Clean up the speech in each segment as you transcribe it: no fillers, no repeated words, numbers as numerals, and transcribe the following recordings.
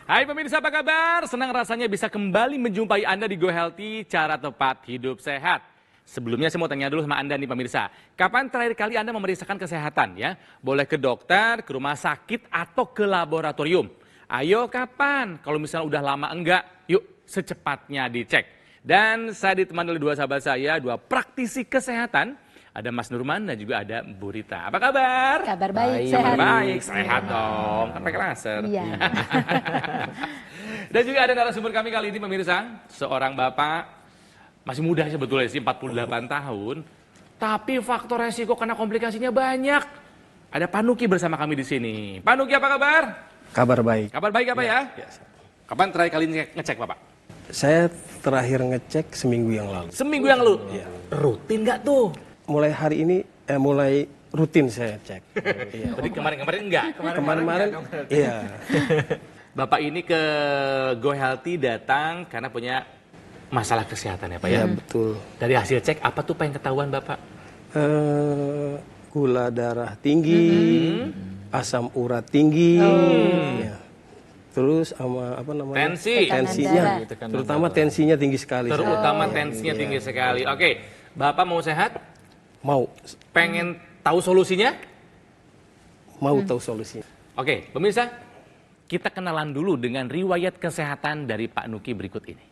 Hai pemirsa, apa kabar? Senang rasanya bisa kembali menjumpai Anda di Go Healthy, cara tepat hidup sehat. Sebelumnya saya mau tanya dulu sama Anda nih pemirsa, kapan terakhir kali Anda memeriksakan kesehatan ya? Boleh ke dokter, ke rumah sakit, atau ke laboratorium. Ayo kapan? Kalau misalnya udah lama enggak, yuk secepatnya dicek. Dan saya ditemani oleh dua sahabat saya, dua praktisi kesehatan. Ada Mas Nurman dan juga ada Bu Rita. Apa kabar? Kabar baik, Kabar sehat. baik, sehat dong. Kan pakai laser. Iya. Dan juga ada narasumber kami kali ini pemirsa, seorang bapak masih muda sebetulnya sih, 48 tahun, tapi faktor resiko karena komplikasinya banyak. Ada Pak Nuki bersama kami di sini. Pak Nuki, apa kabar? Kabar baik. Kabar baik apa ya? Kapan terakhir kali ngecek Bapak? Saya terakhir ngecek seminggu yang lalu. Seminggu yang lalu? Iya. Rutin nggak tuh? Mulai hari ini, mulai rutin saya cek. Iya. Tadi kemarin-kemarin enggak? Kemarin-kemarin, iya. Bapak ini ke Go Healthy datang karena punya masalah kesehatan ya Pak ya? Iya, betul. Dari hasil cek, apa tuh pengen ketahuan Bapak? Gula darah tinggi, asam urat tinggi, ya. Terus sama apa namanya? Tensi. Tensinya, terutama tensinya tinggi sekali. Terutama tensinya tinggi sekali. Oke, Bapak mau sehat? Mau Tahu solusinya? Mau tahu solusinya. Oke, pemirsa, kita kenalan dulu dengan riwayat kesehatan dari Pak Nuki berikut ini.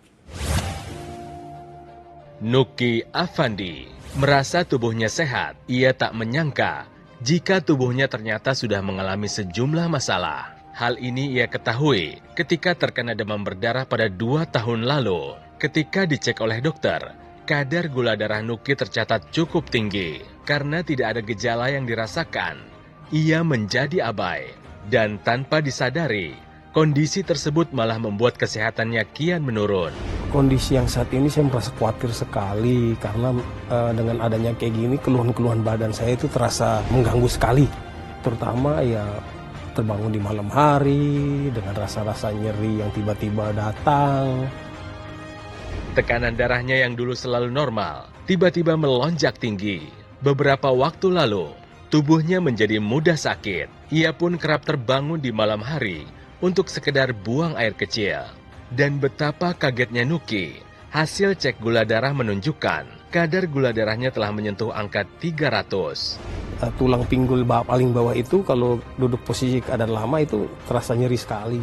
Nuki Afandi merasa tubuhnya sehat. Ia tak menyangka jika tubuhnya ternyata sudah mengalami sejumlah masalah. Hal ini ia ketahui ketika terkena demam berdarah pada 2 tahun lalu. Ketika dicek oleh dokter, kadar gula darah Nuki tercatat cukup tinggi. Karena tidak ada gejala yang dirasakan, ia menjadi abai. Dan tanpa disadari, kondisi tersebut malah membuat kesehatannya kian menurun. Kondisi yang saat ini saya merasa khawatir sekali karena dengan adanya kayak gini keluhan-keluhan badan saya itu terasa mengganggu sekali. Terutama ya terbangun di malam hari dengan rasa-rasa nyeri yang tiba-tiba datang. Tekanan darahnya yang dulu selalu normal, tiba-tiba melonjak tinggi. Beberapa waktu lalu, tubuhnya menjadi mudah sakit. Ia pun kerap terbangun di malam hari untuk sekedar buang air kecil. Dan betapa kagetnya Nuki, hasil cek gula darah menunjukkan kadar gula darahnya telah menyentuh angka 300. Tulang pinggul paling bawah itu kalau duduk posisi keadaan lama itu terasa nyeri sekali.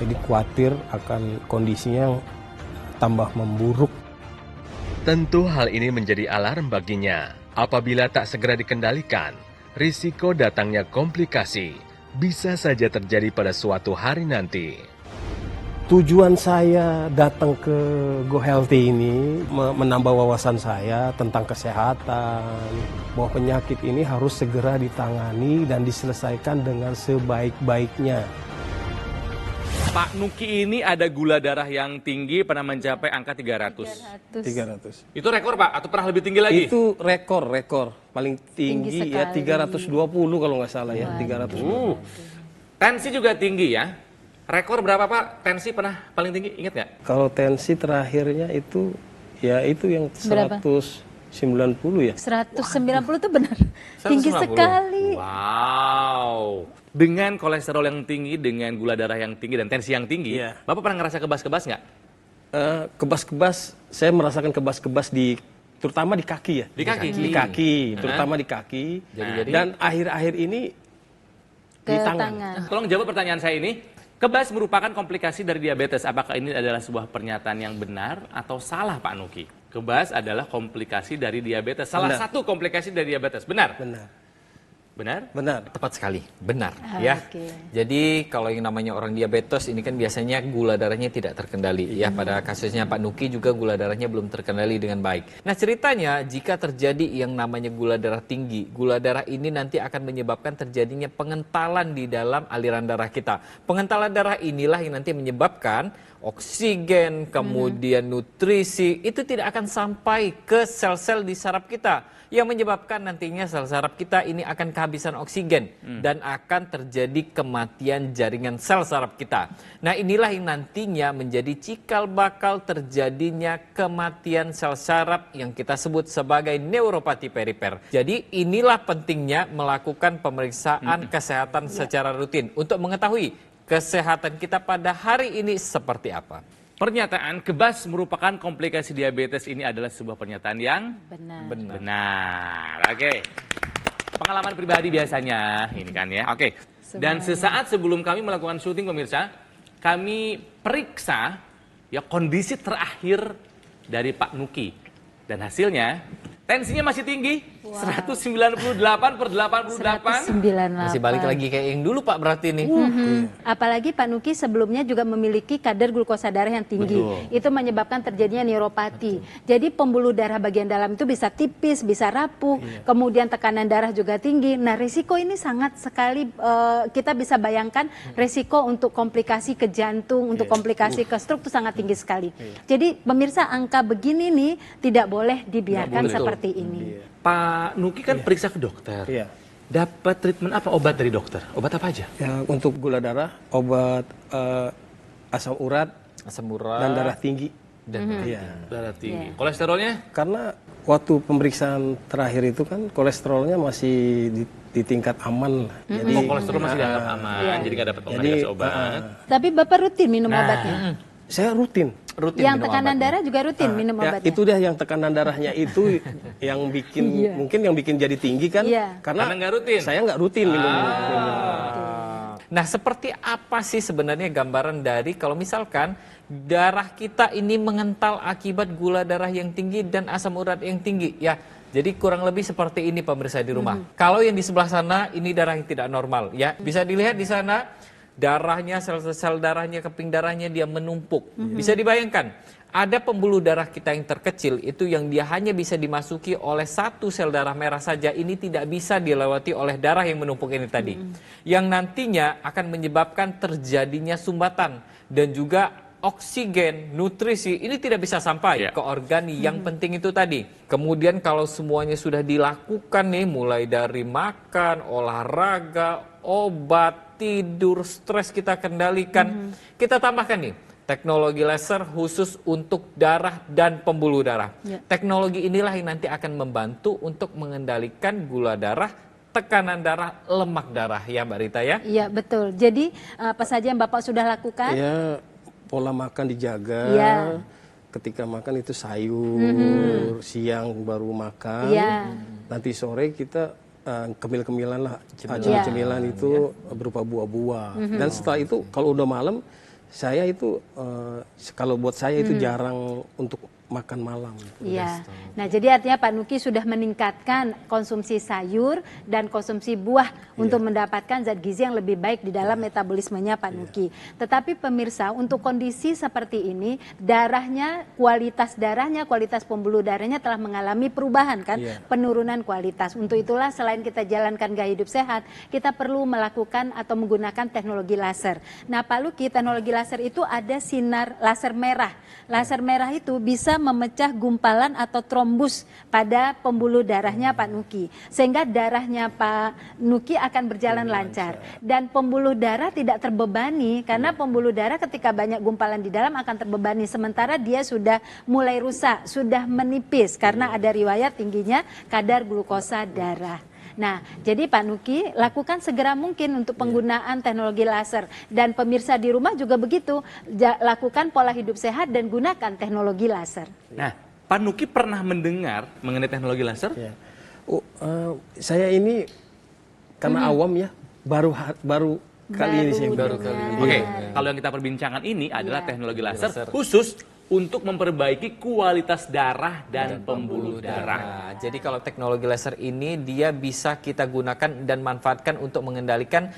Jadi khawatir akan kondisinya yang tambah memburuk. Tentu hal ini menjadi alarm baginya. Apabila tak segera dikendalikan, risiko datangnya komplikasi bisa saja terjadi pada suatu hari nanti. Tujuan saya datang ke Go Healthy ini menambah wawasan saya tentang kesehatan, bahwa penyakit ini harus segera ditangani dan diselesaikan dengan sebaik-baiknya. Pak Nuki ini ada gula darah yang tinggi, pernah mencapai angka 300. 300. Itu rekor Pak, atau pernah lebih tinggi lagi? Itu rekor paling tinggi ya 320 kalau nggak salah ya, 320. Tensi juga tinggi ya. Rekor berapa Pak? Tensi pernah paling tinggi, ingat nggak? Kalau tensi terakhirnya itu ya itu yang 190 ya. 190 itu benar. Tinggi 190. sekali. Wow. Dengan kolesterol yang tinggi, dengan gula darah yang tinggi, dan tensi yang tinggi, Iya. Bapak pernah ngerasa kebas-kebas nggak? Kebas-kebas, saya merasakan kebas-kebas terutama di kaki ya. Di kaki? Di kaki, terutama di kaki. Dan akhir-akhir ini Ke di tangan. Tolong jawab pertanyaan saya ini. Kebas merupakan komplikasi dari diabetes. Apakah ini adalah sebuah pernyataan yang benar atau salah Pak Nuki? Kebas adalah komplikasi dari diabetes. Salah satu komplikasi dari diabetes. Benar? Benar. Benar? Benar. Tepat sekali, benar ya. Oke. Jadi kalau yang namanya orang diabetes ini kan biasanya gula darahnya tidak terkendali ya. Pada kasusnya Pak Nuki juga gula darahnya belum terkendali dengan baik. Nah ceritanya jika terjadi yang namanya gula darah tinggi, gula darah ini nanti akan menyebabkan terjadinya pengentalan di dalam aliran darah kita. Pengentalan darah inilah yang nanti menyebabkan oksigen, kemudian nutrisi itu tidak akan sampai ke sel-sel di saraf kita. Yang menyebabkan nantinya sel saraf kita ini akan kehabisan oksigen dan akan terjadi kematian jaringan sel saraf kita. Nah inilah yang nantinya menjadi cikal bakal terjadinya kematian sel saraf yang kita sebut sebagai neuropati perifer. Jadi inilah pentingnya melakukan pemeriksaan kesehatan secara rutin untuk mengetahui kesehatan kita pada hari ini seperti apa? Pernyataan kebas merupakan komplikasi diabetes ini adalah sebuah pernyataan yang Benar. benar. Oke. Pengalaman pribadi biasanya ini kan ya. Oke. Dan sesaat sebelum kami melakukan syuting pemirsa, kami periksa ya kondisi terakhir dari Pak Nuki. Dan hasilnya tensinya masih tinggi, 198/88. 198. Masih balik lagi kayak yang dulu Pak berarti nih. Apalagi Pak Nuki sebelumnya juga memiliki kadar glukosa darah yang tinggi. Betul. Itu menyebabkan terjadinya neuropati. Jadi pembuluh darah bagian dalam itu bisa tipis, bisa rapuh, kemudian tekanan darah juga tinggi. Nah, risiko ini sangat sekali kita bisa bayangkan risiko untuk komplikasi ke jantung, untuk komplikasi ke stroke itu sangat tinggi sekali. Jadi pemirsa, angka begini nih tidak boleh dibiarkan boleh. seperti ini. Pak Nuki kan periksa ke dokter. Iya. Dapat treatment apa, obat dari dokter? Obat apa aja? Ya, untuk gula darah, obat asam urat Asam urat dan darah tinggi. dan Iya. Darah tinggi. Kolesterolnya? Karena waktu pemeriksaan terakhir itu kan kolesterolnya masih di tingkat aman lah. Jadi Oh, kolesterol masih dianggap aman, jadi nggak dapat dikasih obat. Tapi Bapak rutin minum obatnya? saya rutin. Yang minum tekanan obatnya. darah juga rutin minum Ya, obatnya? itu dia yang tekanan darahnya itu yang bikin mungkin yang bikin jadi tinggi kan? Iya. Karena nggak rutin. Saya nggak rutin minum. Nah, seperti apa sih sebenarnya gambaran dari kalau misalkan darah kita ini mengental akibat gula darah yang tinggi dan asam urat yang tinggi? Ya, jadi kurang lebih seperti ini pemirsa di rumah. Kalau yang di sebelah sana ini darah yang tidak normal, ya. Bisa dilihat di sana darahnya, sel-sel darahnya, keping darahnya dia menumpuk. Bisa dibayangkan, ada pembuluh darah kita yang terkecil itu yang dia hanya bisa dimasuki oleh satu sel darah merah saja. Ini tidak bisa dilewati oleh darah yang menumpuk ini tadi. Yang nantinya akan menyebabkan terjadinya sumbatan dan juga oksigen, nutrisi ini tidak bisa sampai ke organ yang penting itu tadi. Kemudian kalau semuanya sudah dilakukan nih, mulai dari makan, olahraga, obat, tidur, stres kita kendalikan, kita tambahkan nih teknologi laser khusus untuk darah dan pembuluh darah. Teknologi inilah yang nanti akan membantu untuk mengendalikan gula darah, tekanan darah, lemak darah ya Mbak Rita ya. Iya, betul. Jadi apa saja yang Bapak sudah lakukan? Ya, pola makan dijaga. Iya. Ketika makan itu sayur, siang baru makan. Iya. Nanti sore kita kemil-kemilan lah, cemilan itu berupa buah-buah. Dan setelah itu kalau udah malam, saya itu kalau buat saya itu jarang untuk makan malam. Iya. Nah, jadi artinya Pak Nuki sudah meningkatkan konsumsi sayur dan konsumsi buah untuk mendapatkan zat gizi yang lebih baik di dalam metabolismenya Pak Nuki. Tetapi pemirsa, untuk kondisi seperti ini, darahnya, kualitas pembuluh darahnya telah mengalami perubahan kan, penurunan kualitas. Untuk itulah selain kita jalankan gaya hidup sehat, kita perlu melakukan atau menggunakan teknologi laser. Nah, Pak Nuki, teknologi laser itu ada sinar laser merah. Laser merah itu bisa memecah gumpalan atau trombus pada pembuluh darahnya Pak Nuki. Sehingga darahnya Pak Nuki akan berjalan lancar. Dan pembuluh darah tidak terbebani, karena pembuluh darah ketika banyak gumpalan di dalam akan terbebani. Sementara dia sudah mulai rusak, sudah menipis karena ada riwayat tingginya kadar glukosa darah. Nah, jadi Pak Nuki lakukan segera mungkin untuk penggunaan teknologi laser. Dan pemirsa di rumah juga begitu, lakukan pola hidup sehat dan gunakan teknologi laser. Nah, Pak Nuki pernah mendengar mengenai teknologi laser? Ya. Saya ini karena awam ya, baru kali ini saya Baru kali ini. Oke, kalau yang kita perbincangkan ini adalah teknologi laser khusus untuk memperbaiki kualitas darah dan pembuluh darah. Nah, jadi kalau teknologi laser ini dia bisa kita gunakan dan manfaatkan untuk mengendalikan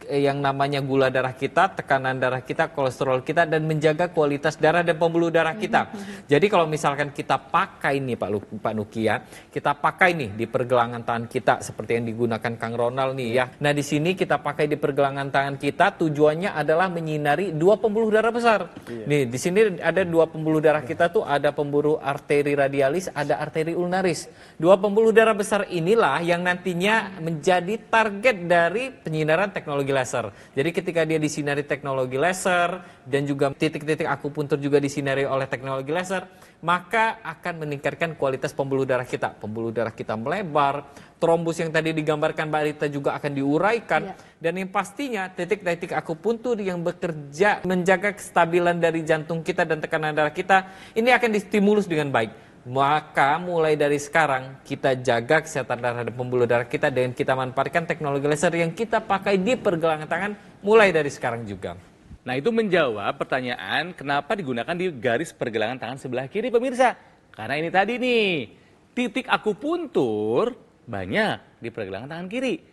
yang namanya gula darah kita, tekanan darah kita, kolesterol kita, dan menjaga kualitas darah dan pembuluh darah kita. Jadi kalau misalkan kita pakai nih Pak Nuki ya, kita pakai nih di pergelangan tangan kita seperti yang digunakan Kang Ronald nih ya. Nah di sini kita pakai di pergelangan tangan kita, tujuannya adalah menyinari dua pembuluh darah besar. Nih di sini ada dua pembuluh darah kita tuh, ada pembuluh arteri radialis, ada arteri ulnaris. Dua pembuluh darah besar inilah yang nantinya menjadi target dari penyinaran teknologi laser. Jadi ketika dia disinari teknologi laser dan juga titik-titik akupuntur juga disinari oleh teknologi laser, maka akan meningkatkan kualitas pembuluh darah kita. Pembuluh darah kita melebar, trombus yang tadi digambarkan Mbak Rita juga akan diuraikan, dan yang pastinya titik-titik akupuntur yang bekerja menjaga kestabilan dari jantung kita dan tekanan darah kita, ini akan distimulus dengan baik. Maka mulai dari sekarang kita jaga kesehatan darah dan pembuluh darah kita dengan kita manfaatkan teknologi laser yang kita pakai di pergelangan tangan mulai dari sekarang juga. Nah, itu menjawab pertanyaan kenapa digunakan di garis pergelangan tangan sebelah kiri, pemirsa. Karena ini tadi nih, titik akupuntur banyak di pergelangan tangan kiri.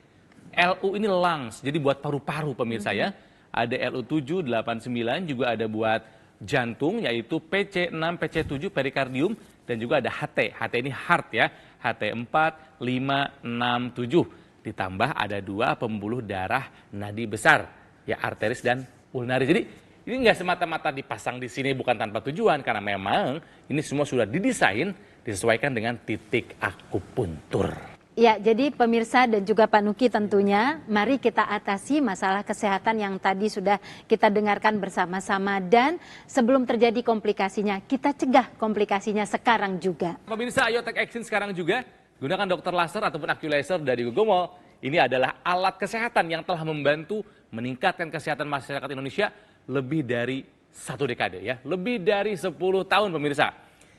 LU ini lungs, jadi buat paru-paru, pemirsa ya. Ada LU7, 8, 9, juga ada buat jantung, yaitu PC6, PC7, perikardium, dan juga ada HT. HT ini heart ya, HT4, 5, 6, 7. Ditambah ada 2 pembuluh darah nadi besar, ya arteris dan ulnaris. Jadi ini nggak semata-mata dipasang di sini bukan tanpa tujuan, karena memang ini semua sudah didesain disesuaikan dengan titik akupuntur. Ya, jadi pemirsa dan juga Pak Nuki tentunya, mari kita atasi masalah kesehatan yang tadi sudah kita dengarkan bersama-sama, dan sebelum terjadi komplikasinya, kita cegah komplikasinya sekarang juga. Pemirsa, ayo take action sekarang juga. Gunakan dokter laser ataupun AccuLaser dari Gogomol. Ini adalah alat kesehatan yang telah membantu meningkatkan kesehatan masyarakat Indonesia lebih dari 1 dekade ya. Lebih dari 10 tahun, pemirsa.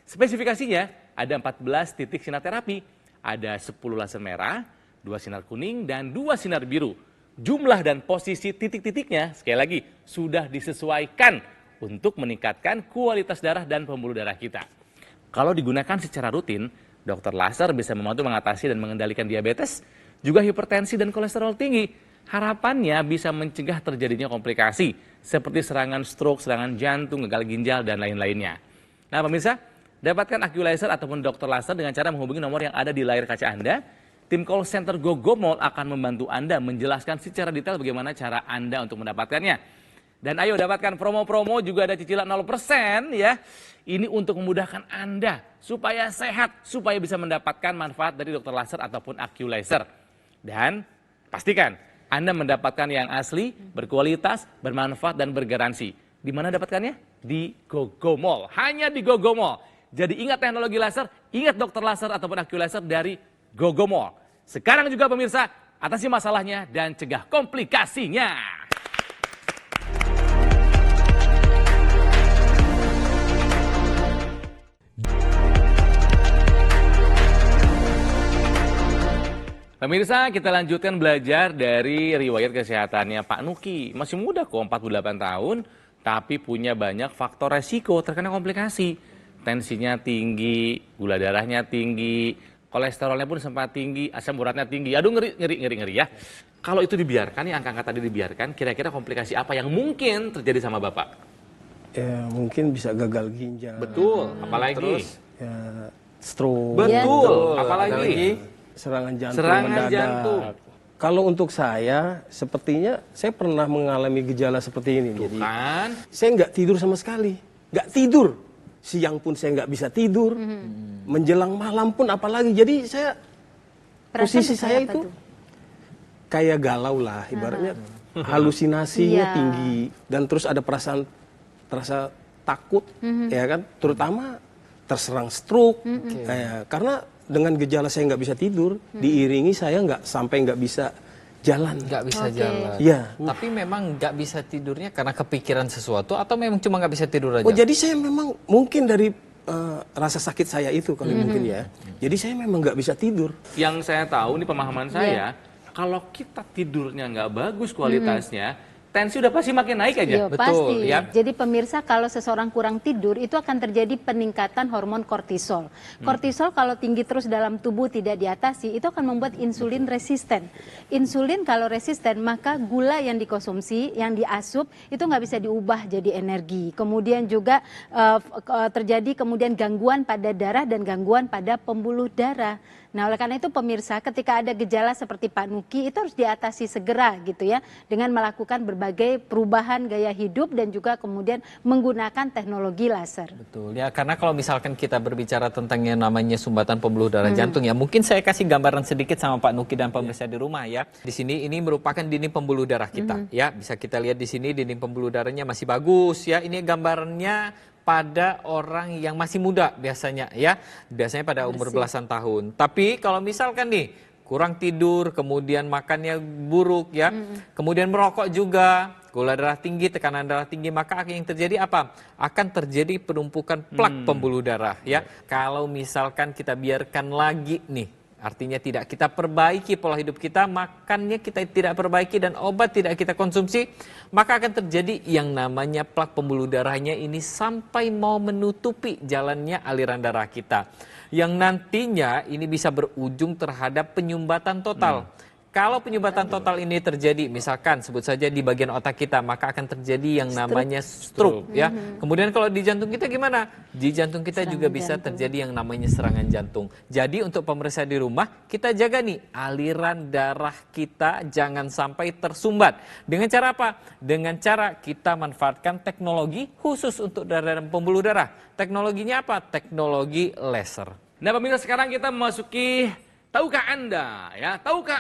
Spesifikasinya ada 14 titik sinar terapi. Ada 10 laser merah, 2 sinar kuning, dan 2 sinar biru. Jumlah dan posisi titik-titiknya, sekali lagi, sudah disesuaikan untuk meningkatkan kualitas darah dan pembuluh darah kita. Kalau digunakan secara rutin, dokter laser bisa membantu mengatasi dan mengendalikan diabetes, juga hipertensi dan kolesterol tinggi. Harapannya bisa mencegah terjadinya komplikasi, seperti serangan stroke, serangan jantung, gagal ginjal, dan lain-lainnya. Nah, pemirsa, dapatkan AccuLaser ataupun dokter laser dengan cara menghubungi nomor yang ada di layar kaca Anda. Tim call center Gogomol akan membantu Anda menjelaskan secara detail bagaimana cara Anda untuk mendapatkannya. Dan ayo dapatkan promo-promo, juga ada cicilan 0% ya. Ini untuk memudahkan Anda supaya sehat, supaya bisa mendapatkan manfaat dari dokter laser ataupun AccuLaser. Dan pastikan Anda mendapatkan yang asli, berkualitas, bermanfaat, dan bergaransi. Di mana dapatkannya? Di Gogomol. Hanya di Gogomol. Jadi ingat teknologi laser, ingat dokter laser ataupun AccuLaser dari Gogomol. Sekarang juga pemirsa, atasi masalahnya dan cegah komplikasinya. Pemirsa, kita lanjutkan belajar dari riwayat kesehatannya Pak Nuki. Masih muda kok, 48 tahun, tapi punya banyak faktor resiko terkena komplikasi. Tensinya tinggi, gula darahnya tinggi, kolesterolnya pun sempat tinggi, asam uratnya tinggi. Aduh, ngeri ya. Kalau itu dibiarkan, nih angka-angka tadi dibiarkan, kira-kira komplikasi apa yang mungkin terjadi sama Bapak? Ya, mungkin bisa gagal ginjal. Betul, apalagi? Terus ya, stroke. Betul, apalagi? Serangan jantung Serangan mendadak. jantung. Kalau untuk saya, sepertinya saya pernah mengalami gejala seperti ini. Jadi Kan? saya nggak tidur sama sekali, nggak tidur. Siang pun saya nggak bisa tidur, menjelang malam pun apalagi. Jadi saya posisi saya itu kayak galau lah, ibaratnya halusinasinya Iya. tinggi, dan terus ada perasaan terasa takut, ya kan, terutama terserang stroke, karena dengan gejala saya nggak bisa tidur, diiringi saya nggak bisa jalan. Nggak bisa Oke. jalan. Iya. Tapi memang nggak bisa tidurnya karena kepikiran sesuatu atau memang cuma nggak bisa tidur aja? Oh, jadi saya memang mungkin dari rasa sakit saya itu kali mungkin ya. Jadi saya memang nggak bisa tidur. Yang saya tahu, ini pemahaman saya, kalau kita tidurnya nggak bagus kualitasnya, tensi udah pasti makin naik aja. Iya, Betul, pasti. ya. Jadi pemirsa, kalau seseorang kurang tidur itu akan terjadi peningkatan hormon kortisol. Kortisol kalau tinggi terus dalam tubuh tidak diatasi, itu akan membuat insulin resisten. Insulin kalau resisten, maka gula yang dikonsumsi, yang diasup itu nggak bisa diubah jadi energi. Kemudian juga terjadi kemudian gangguan pada darah dan gangguan pada pembuluh darah. Nah, oleh karena itu pemirsa, ketika ada gejala seperti Pak Nuki itu harus diatasi segera gitu ya, dengan melakukan berbagai perubahan gaya hidup dan juga kemudian menggunakan teknologi laser. Betul ya, karena kalau misalkan kita berbicara tentang yang namanya sumbatan pembuluh darah jantung ya, mungkin saya kasih gambaran sedikit sama Pak Nuki dan pemirsa di rumah ya. Di sini ini merupakan dinding pembuluh darah kita ya, bisa kita lihat di sini dinding pembuluh darahnya masih bagus ya. Ini gambarannya pada orang yang masih muda biasanya ya, biasanya pada umur belasan tahun. Tapi kalau misalkan nih kurang tidur, kemudian makannya buruk ya, kemudian merokok juga, gula darah tinggi, tekanan darah tinggi, maka yang terjadi apa? Akan terjadi penumpukan plak pembuluh darah ya. Kalau misalkan kita biarkan lagi nih, artinya tidak kita perbaiki pola hidup kita, makannya kita tidak perbaiki dan obat tidak kita konsumsi, maka akan terjadi yang namanya plak pembuluh darahnya ini sampai mau menutupi jalannya aliran darah kita. Yang nantinya ini bisa berujung terhadap penyumbatan total. Kalau penyumbatan total ini terjadi, misalkan sebut saja di bagian otak kita, maka akan terjadi yang namanya stroke ya. Kemudian kalau di jantung kita gimana? Di jantung kita juga bisa terjadi yang namanya serangan jantung. Jadi untuk pemirsa di rumah, kita jaga nih aliran darah kita jangan sampai tersumbat. Dengan cara apa? Dengan cara kita manfaatkan teknologi khusus untuk darah dan pembuluh darah. Teknologinya apa? Teknologi laser. Nah pemirsa, sekarang kita memasuki tahukah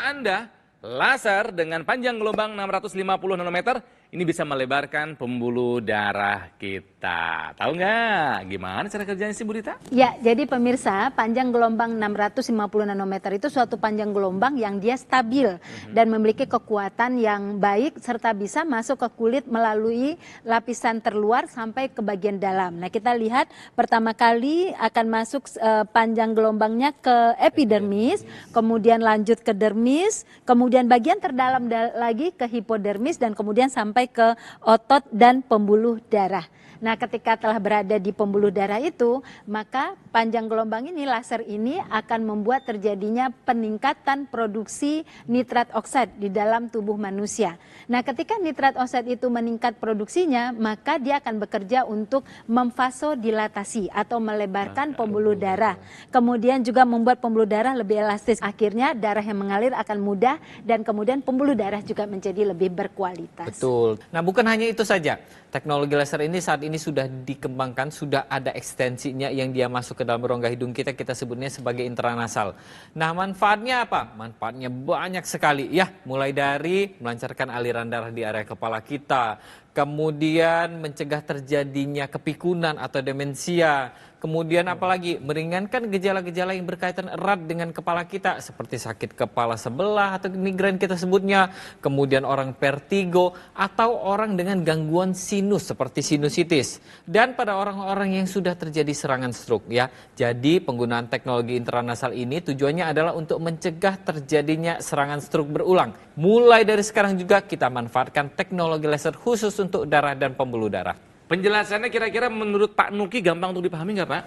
Anda laser dengan panjang gelombang 650 nanometer ini bisa melebarkan pembuluh darah kita. Tahu nggak? Gimana cara kerjanya sih Bu Dita? Ya, jadi pemirsa, panjang gelombang 650 nanometer itu suatu panjang gelombang yang dia stabil dan memiliki kekuatan yang baik serta bisa masuk ke kulit melalui lapisan terluar sampai ke bagian dalam. Nah, kita lihat pertama kali akan masuk panjang gelombangnya ke epidermis, kemudian lanjut ke dermis, kemudian bagian terdalam lagi ke hipodermis dan kemudian sampai ke otot dan pembuluh darah. Nah, ketika telah berada di pembuluh darah itu, maka panjang gelombang ini, laser ini akan membuat terjadinya peningkatan produksi nitrat oksida di dalam tubuh manusia. Nah, ketika nitrat oksida itu meningkat produksinya, maka dia akan bekerja untuk memvasodilatasi atau melebarkan pembuluh darah. Kemudian juga membuat pembuluh darah lebih elastis. Akhirnya darah yang mengalir akan mudah dan kemudian pembuluh darah juga menjadi lebih berkualitas. Betul. Nah, bukan hanya itu saja. Teknologi laser ini saat ini sudah dikembangkan, sudah ada ekstensinya yang dia masuk ke dalam rongga hidung kita sebutnya sebagai intranasal. Nah, manfaatnya apa? Manfaatnya banyak sekali ya, mulai dari melancarkan aliran darah di area kepala kita, kemudian mencegah terjadinya kepikunan atau demensia, kemudian apalagi meringankan gejala-gejala yang berkaitan erat dengan kepala kita seperti sakit kepala sebelah atau migrain kita sebutnya, kemudian orang vertigo atau orang dengan gangguan sinus seperti sinusitis, dan pada orang-orang yang sudah terjadi serangan stroke ya. Jadi penggunaan teknologi intranasal ini tujuannya adalah untuk mencegah terjadinya serangan stroke berulang. Mulai dari sekarang juga kita manfaatkan teknologi laser khusus untuk darah dan pembuluh darah. Penjelasannya kira-kira menurut Pak Nuki gampang untuk dipahami nggak Pak?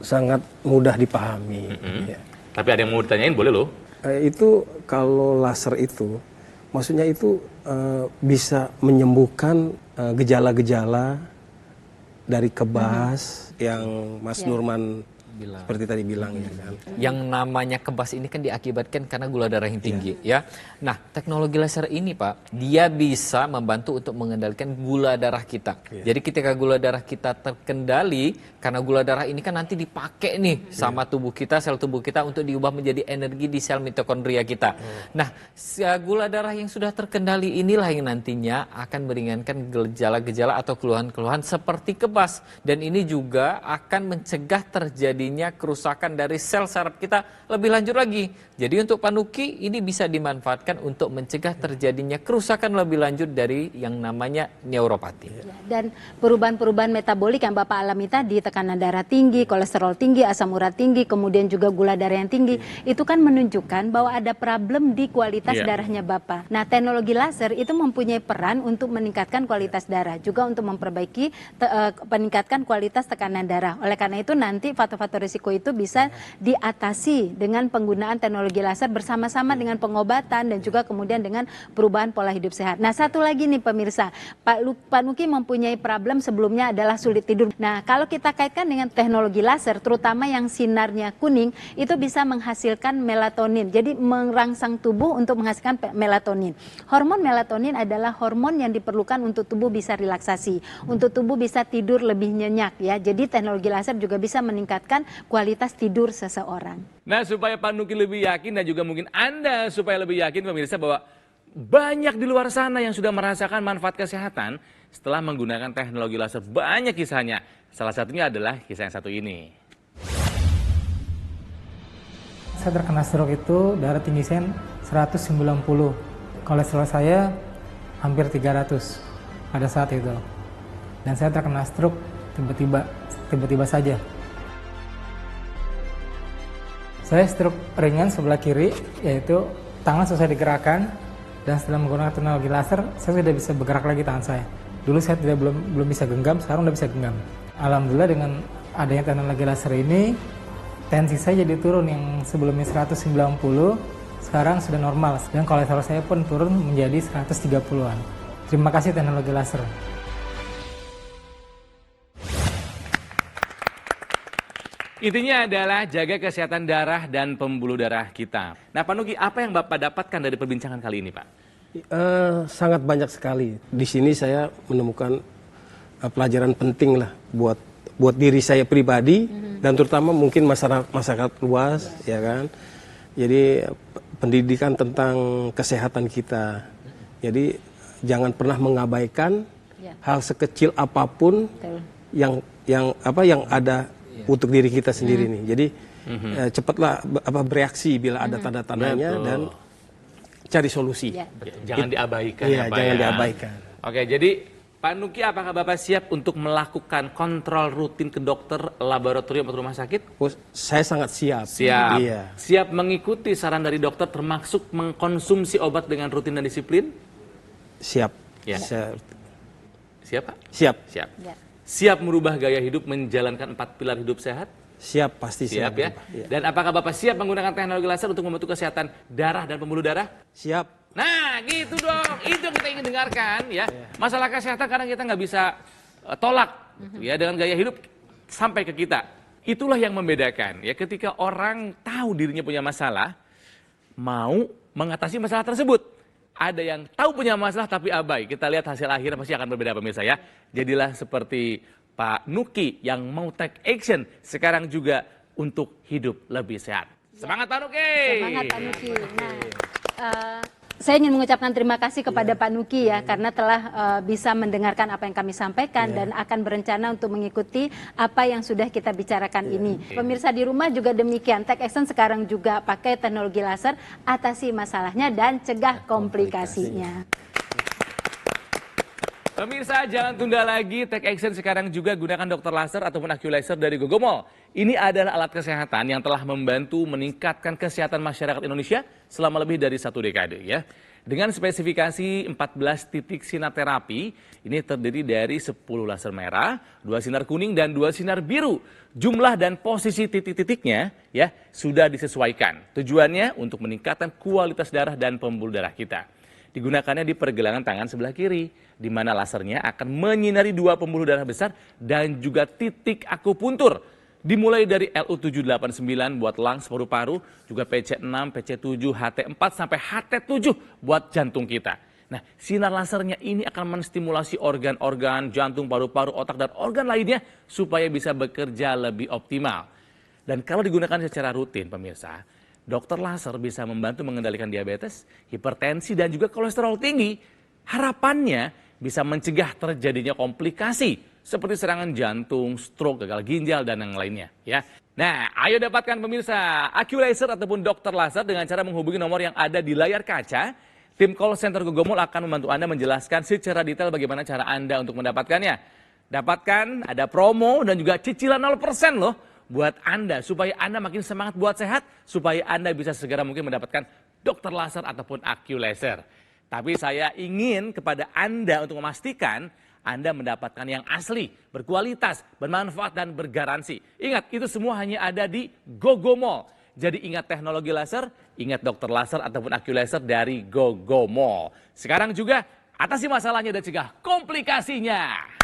Sangat mudah dipahami. Ya. Tapi ada yang mau ditanyain, boleh loh. Itu kalau laser itu, maksudnya itu bisa menyembuhkan gejala-gejala dari kebas yang Mas Nurman seperti tadi bilang ya kan. Yang namanya kebas ini kan diakibatkan karena gula darah yang tinggi ya. Nah, teknologi laser ini Pak, dia bisa membantu untuk mengendalikan gula darah kita. Jadi ketika gula darah kita terkendali, karena gula darah ini kan nanti dipakai nih sama tubuh kita, sel tubuh kita untuk diubah menjadi energi di sel mitokondria kita. Nah, gula darah yang sudah terkendali inilah yang nantinya akan meringankan gejala-gejala atau keluhan-keluhan seperti kebas, dan ini juga akan mencegah terjadi kerusakan dari sel saraf kita lebih lanjut lagi. Jadi untuk Pak Nuki ini bisa dimanfaatkan untuk mencegah terjadinya kerusakan lebih lanjut dari yang namanya neuropati. Dan perubahan-perubahan metabolik yang Bapak alami tadi, tekanan darah tinggi, kolesterol tinggi, asam urat tinggi, kemudian juga gula darah yang tinggi, itu kan menunjukkan bahwa ada problem di kualitas darahnya Bapak. Nah, teknologi laser itu mempunyai peran untuk meningkatkan kualitas darah, juga untuk memperbaiki peningkatkan kualitas tekanan darah. Oleh karena itu nanti faktor-faktor faktor risiko itu bisa diatasi dengan penggunaan teknologi laser bersama-sama dengan pengobatan dan juga kemudian dengan perubahan pola hidup sehat. Nah, satu lagi nih pemirsa, Pak Nuki mempunyai problem sebelumnya adalah sulit tidur. Nah, kalau kita kaitkan dengan teknologi laser, terutama yang sinarnya kuning, itu bisa menghasilkan melatonin. Jadi merangsang tubuh untuk menghasilkan melatonin. Hormon melatonin adalah hormon yang diperlukan untuk tubuh bisa relaksasi, untuk tubuh bisa tidur lebih nyenyak ya. Jadi teknologi laser juga bisa meningkatkan kualitas tidur seseorang. Nah, supaya Pak Nuki lebih yakin dan juga mungkin Anda supaya lebih yakin pemirsa bahwa banyak di luar sana yang sudah merasakan manfaat kesehatan setelah menggunakan teknologi laser. Banyak kisahnya. Salah satunya adalah kisah yang satu ini. Saya terkena stroke itu darah tinggi saya 190. Kolesterol saya hampir 300 pada saat itu. Dan saya terkena stroke tiba-tiba saja. Saya stroke ringan sebelah kiri, yaitu tangan susah digerakkan, dan setelah menggunakan teknologi laser, saya sudah bisa bergerak lagi tangan saya. Dulu saya belum bisa genggam, sekarang udah bisa genggam. Alhamdulillah dengan adanya teknologi laser ini, tensi saya jadi turun yang sebelumnya 190, sekarang sudah normal. Dan kolesterol saya pun turun menjadi 130-an. Terima kasih teknologi laser. Intinya adalah jaga kesehatan darah dan pembuluh darah kita. Nah, Pak Nuki, apa yang Bapak dapatkan dari perbincangan kali ini, Pak? Sangat banyak sekali. Di sini saya menemukan pelajaran penting lah buat diri saya pribadi dan terutama mungkin masyarakat luas, ya kan. Jadi pendidikan tentang kesehatan kita. Jadi jangan pernah mengabaikan hal sekecil apapun yang ada untuk diri kita sendiri nih. Jadi cepatlah bereaksi bila ada tanda-tandanya dan cari solusi. Jangan diabaikan. Iya, ya, Pak, jangan ya. diabaikan. Oke, jadi Pak Nuki, apakah Bapak siap untuk melakukan kontrol rutin ke dokter, laboratorium atau rumah sakit? Oh, saya sangat siap. Siap. Iya. Siap mengikuti saran dari dokter termasuk mengkonsumsi obat dengan rutin dan disiplin? Siap. Ya. Siap, Pak? Siap. Siap. Ya. Siap merubah gaya hidup menjalankan 4 pilar hidup sehat? Siap, pasti Siap ya. Iya. Dan apakah Bapak siap menggunakan teknologi laser untuk membantu kesehatan darah dan pembuluh darah? Siap. Nah, gitu dong. Itu yang kita ingin dengarkan ya. Masalah kesehatan kadang kita nggak bisa tolak ya dengan gaya hidup sampai ke kita. Itulah yang membedakan ya, ketika orang tahu dirinya punya masalah, mau mengatasi masalah tersebut. Ada yang tahu punya masalah tapi abai. Kita lihat hasil akhirnya pasti akan berbeda pemirsa ya. Jadilah seperti Pak Nuki yang mau take action sekarang juga untuk hidup lebih sehat. Semangat Pak Nuki! Semangat Pak Nuki. Nah, saya ingin mengucapkan terima kasih kepada Pak Nuki ya karena telah bisa mendengarkan apa yang kami sampaikan dan akan berencana untuk mengikuti apa yang sudah kita bicarakan ini. Pemirsa di rumah juga demikian. Take action sekarang juga pakai teknologi laser, atasi masalahnya dan cegah komplikasinya. Pemirsa, jangan tunda lagi, take action sekarang juga gunakan dokter laser ataupun AccuLaser dari Gogomol. Ini adalah alat kesehatan yang telah membantu meningkatkan kesehatan masyarakat Indonesia selama lebih dari 1 dekade ya. Dengan spesifikasi 14 titik sinar terapi, ini terdiri dari 10 laser merah, 2 sinar kuning dan 2 sinar biru. Jumlah dan posisi titik-titiknya ya sudah disesuaikan. Tujuannya untuk meningkatkan kualitas darah dan pembuluh darah kita. Digunakannya di pergelangan tangan sebelah kiri, di mana lasernya akan menyinari 2 pembuluh darah besar dan juga titik akupuntur. Dimulai dari LU789 buat lungs paru-paru, juga PC6, PC7, HT4 sampai HT7 buat jantung kita. Nah, sinar lasernya ini akan menstimulasi organ-organ jantung, paru-paru, otak, dan organ lainnya supaya bisa bekerja lebih optimal. Dan kalau digunakan secara rutin, pemirsa, dokter laser bisa membantu mengendalikan diabetes, hipertensi, dan juga kolesterol tinggi. Harapannya bisa mencegah terjadinya komplikasi seperti serangan jantung, stroke, gagal ginjal, dan yang lainnya. Ya. Nah, ayo dapatkan pemirsa AccuLaser ataupun dokter laser dengan cara menghubungi nomor yang ada di layar kaca. Tim call center Gogomol akan membantu Anda menjelaskan secara detail bagaimana cara Anda untuk mendapatkannya. Dapatkan, ada promo dan juga cicilan 0% loh. Buat Anda, supaya Anda makin semangat buat sehat, supaya Anda bisa segera mungkin mendapatkan dokter laser ataupun AccuLaser. Tapi saya ingin kepada Anda untuk memastikan Anda mendapatkan yang asli, berkualitas, bermanfaat, dan bergaransi. Ingat, itu semua hanya ada di GoGo Mall. Jadi ingat teknologi laser, ingat dokter laser ataupun aku laser dari GoGo Mall. Sekarang juga atasi masalahnya dan cegah komplikasinya.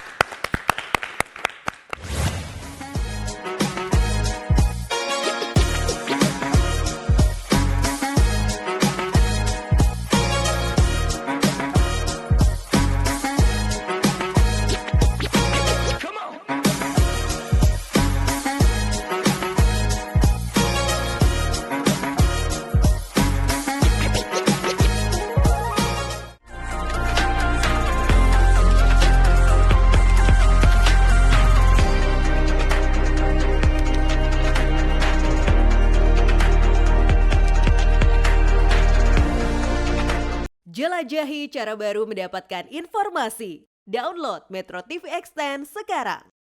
Jelajahi cara baru mendapatkan informasi. Download Metro TV Extend sekarang.